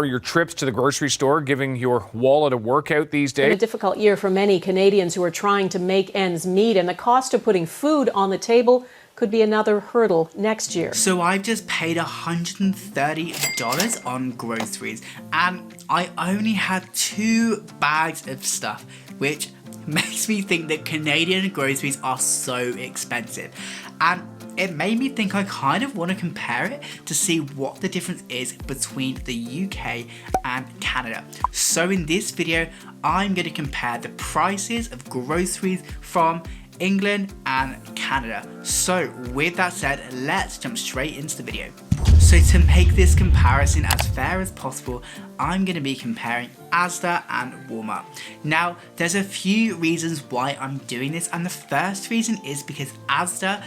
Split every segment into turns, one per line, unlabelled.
Are your trips to the grocery store giving your wallet a workout these days?
It's been a difficult year for many Canadians who are trying to make ends meet, and the cost of putting food on the table could be another hurdle next year.
So I've just paid $130 on groceries, and I only had 2 bags of stuff, which makes me think that Canadian groceries are so expensive. And it made me think I kind of want to compare it to see what the difference is between the UK and Canada. So in this video, I'm going to compare the prices of groceries from England and Canada. So with that said, let's jump straight into the video. So to make this comparison as fair as possible, I'm going to be comparing Asda and Walmart. Now, there's a few reasons why I'm doing this, and the first reason is because Asda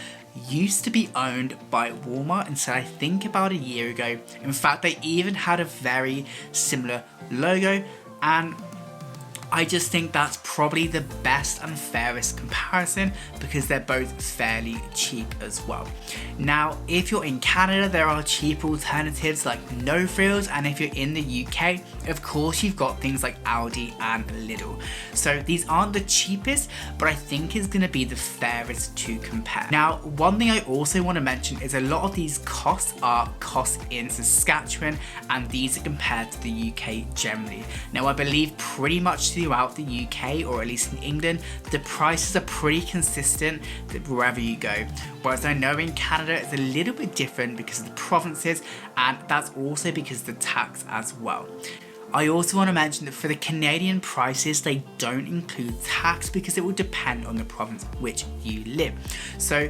used to be owned by Walmart until I think about a year ago. In fact, they even had a very similar logo, and I just think that's probably the best and fairest comparison because they're both fairly cheap as well. Now, if you're in Canada, there are cheap alternatives like No Frills, and if you're in the UK, of course you've got things like Aldi and Lidl. So these aren't the cheapest, but I think it's going to be the fairest to compare. Now, one thing I also want to mention is a lot of these costs are costs in Saskatchewan, and these are compared to the UK generally. Now, I believe pretty much throughout the UK, or at least in England, the prices are pretty consistent wherever you go. Whereas I know in Canada it's a little bit different because of the provinces, and that's also because of the tax as well. I also want to mention that for the Canadian prices, they don't include tax because it will depend on the province which you live. So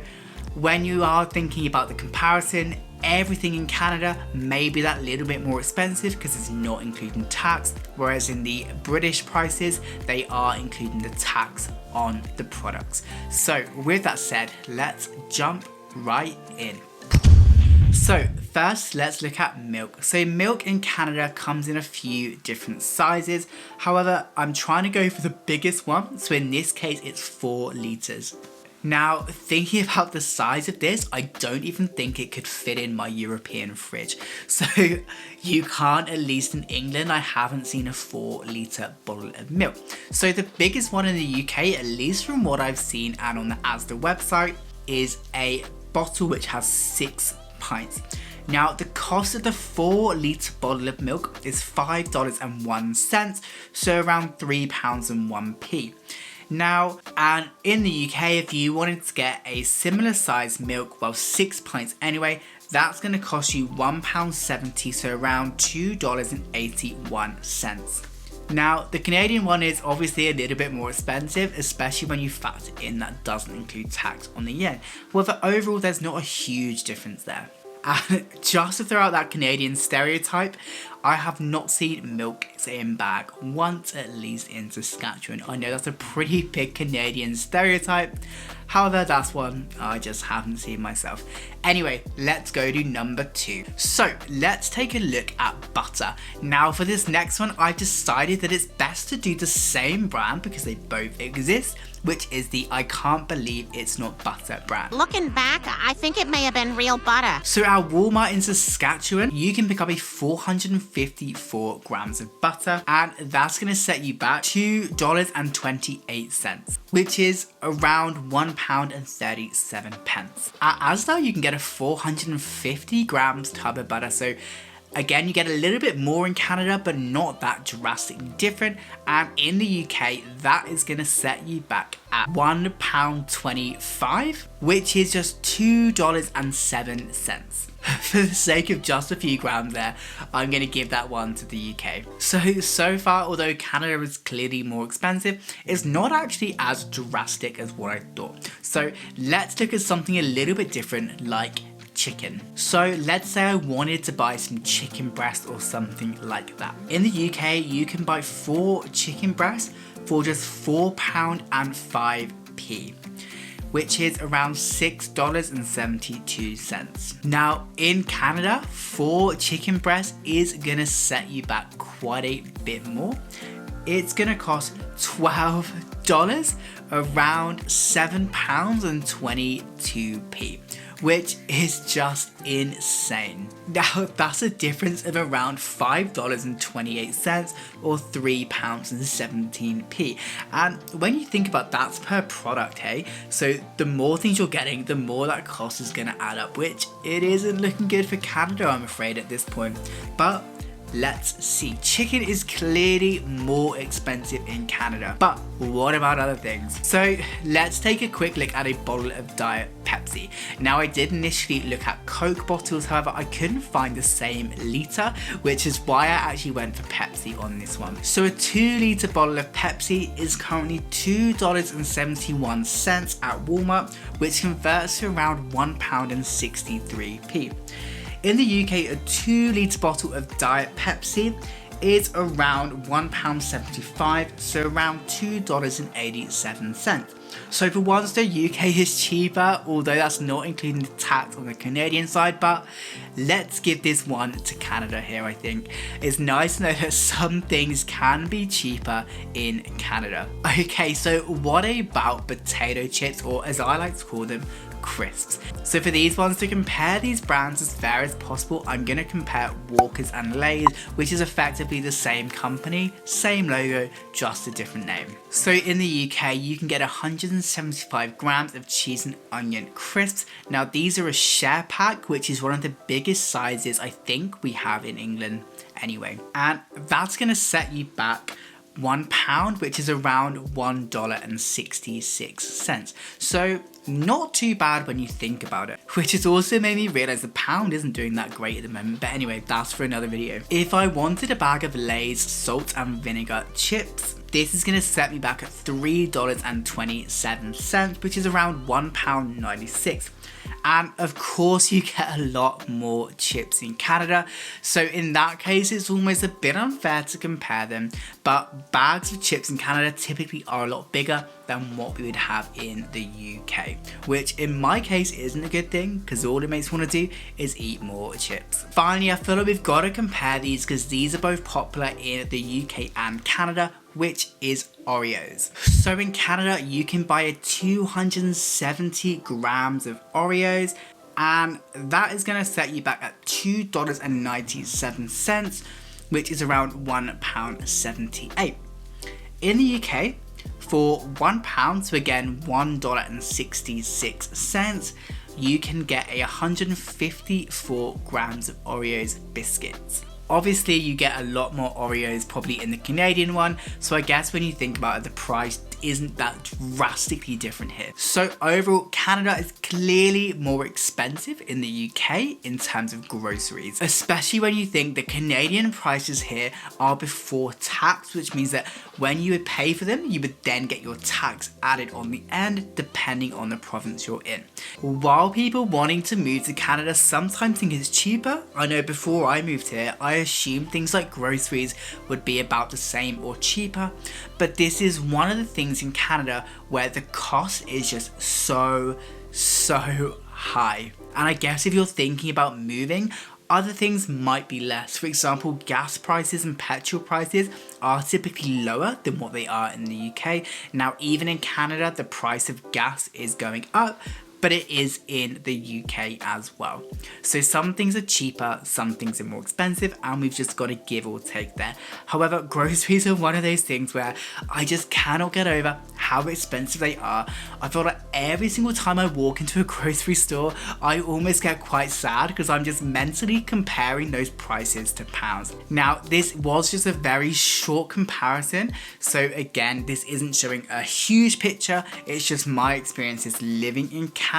when you are thinking about the comparison, everything in Canada may be that little bit more expensive because it's not including tax, whereas in the British prices, they are including the tax on the products. So with that said, let's jump right in. So first, let's look at milk. So milk in Canada comes in a few different sizes. However, I'm trying to go for the biggest one. So in this case, it's 4 litres. Now, thinking about the size of this, I don't even think it could fit in my European fridge. So you can't, at least in England, I haven't seen a 4 litre bottle of milk. So the biggest one in the UK, at least from what I've seen and on the Asda website, is a bottle which has 6 pints. Now, the cost of the 4 litre bottle of milk is $5.01, so around £3.01. Now, and in the UK, if you wanted to get a similar size milk, well, 6 pints anyway, that's going to cost you £1.70, so around $2.81. Now, the Canadian one is obviously a little bit more expensive, especially when you factor in that doesn't include tax on the yen. However, overall, there's not a huge difference there. And just to throw out that Canadian stereotype, I have not seen milk in bag once, at least in Saskatchewan. I know that's a pretty big Canadian stereotype. However, that's one I just haven't seen myself. Anyway, let's go to number 2. So let's take a look at butter. Now for this next one, I've decided that it's best to do the same brand because they both exist, which is the I Can't Believe It's Not Butter brand.
Looking back, I think it may have been real butter.
So at Walmart in Saskatchewan, you can pick up a 454 grams of butter, and that's going to set you back $2.28, which is around £1.37. At Asda, you can get a 450 grams tub of butter, so again, you get a little bit more in Canada, but not that drastically different. And in the UK, that is going to set you back at £1.25, which is just $2.07. For the sake of just a few grams there, I'm going to give that one to the UK. So far, although Canada is clearly more expensive, it's not actually as drastic as what I thought. So let's look at something a little bit different, like chicken. So let's say I wanted to buy some chicken breast or something like that. In the UK, you can buy 4 chicken breasts for just £4.05, which is around $6.72. Now in Canada, 4 chicken breasts is gonna set you back quite a bit more. It's gonna cost $12, around £7.22, which is just insane. Now that's a difference of around $5.28 or £3.17. And when you think about that's per product, hey, so the more things you're getting, the more that cost is going to add up, which it isn't looking good for Canada, I'm afraid, at this point. But let's see. Chicken is clearly more expensive in Canada, but what about other things? So let's take a quick look at a bottle of Diet Pepsi. Now I did initially look at Coke bottles, however I couldn't find the same litre, which is why I actually went for Pepsi on this one. So a 2-litre bottle of Pepsi is currently $2.71 at Walmart, which converts to around £1.63. In the UK, a 2-litre bottle of Diet Pepsi is around £1.75, so around $2.87. So for once, the UK is cheaper, although that's not including the tax on the Canadian side, but let's give this one to Canada here, I think. It's nice to know that some things can be cheaper in Canada. Okay, so what about potato chips, or as I like to call them, crisps? So for these ones, to compare these brands as fair as possible, I'm going to compare Walker's and Lay's, which is effectively the same company, same logo, just a different name. So in the UK, you can get 175 grams of cheese and onion crisps. Now these are a share pack, which is one of the biggest sizes I think we have in England anyway. And that's going to set you back £1, which is around $1.66. So not too bad when you think about it, which has also made me realise the pound isn't doing that great at the moment. But anyway, that's for another video. If I wanted a bag of Lay's salt and vinegar chips, this is going to set me back at $3.27, which is around £1.96. And of course you get a lot more chips in Canada, so in that case it's almost a bit unfair to compare them, but bags of chips in Canada typically are a lot bigger than what we would have in the UK, which in my case isn't a good thing because all it makes me want to do is eat more chips. Finally, I feel like we've got to compare these because these are both popular in the UK and Canada, which is Oreos. So in Canada, you can buy a 270 grams of Oreos, and that is going to set you back at $2.97, which is around £1.78. In the UK, for £1, so again $1.66, you can get 154 grams of Oreos biscuits. Obviously you get a lot more Oreos probably in the Canadian one, so I guess when you think about it, the price isn't that drastically different here. So overall, Canada is clearly more expensive in the UK in terms of groceries, especially when you think the Canadian prices here are before tax, which means that when you would pay for them, you would then get your tax added on the end depending on the province you're in. While people wanting to move to Canada sometimes think it's cheaper, I know before I moved here, I assumed things like groceries would be about the same or cheaper, but this is one of the things in Canada where the cost is just so high. And I guess if you're thinking about moving, other things might be less. For example, gas prices and petrol prices are typically lower than what they are in the UK. Now, even in Canada, the price of gas is going up, but it is in the UK as well. So some things are cheaper, some things are more expensive, and we've just got to give or take there. However, groceries are one of those things where I just cannot get over how expensive they are. I feel like every single time I walk into a grocery store, I almost get quite sad because I'm just mentally comparing those prices to pounds. Now, this was just a very short comparison, so again, this isn't showing a huge picture, it's just my experiences living in Canada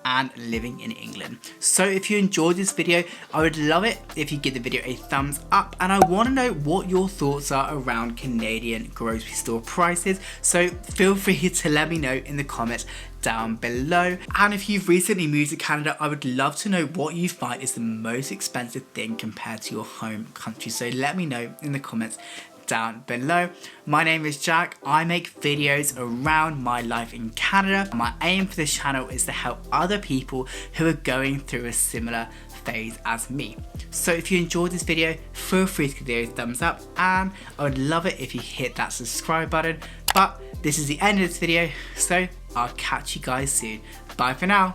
and living in England. So if you enjoyed this video, I would love it if you give the video a thumbs up, and I want to know what your thoughts are around Canadian grocery store prices, so feel free to let me know in the comments down below. And if you've recently moved to Canada, I would love to know what you find is the most expensive thing compared to your home country, so let me know in the comments down below. My name is Jack. I make videos around my life in Canada. My aim for this channel is to help other people who are going through a similar phase as me. So if you enjoyed this video, feel free to give it a thumbs up, and I would love it if you hit that subscribe button. But this is the end of this video, so I'll catch you guys soon. Bye for now.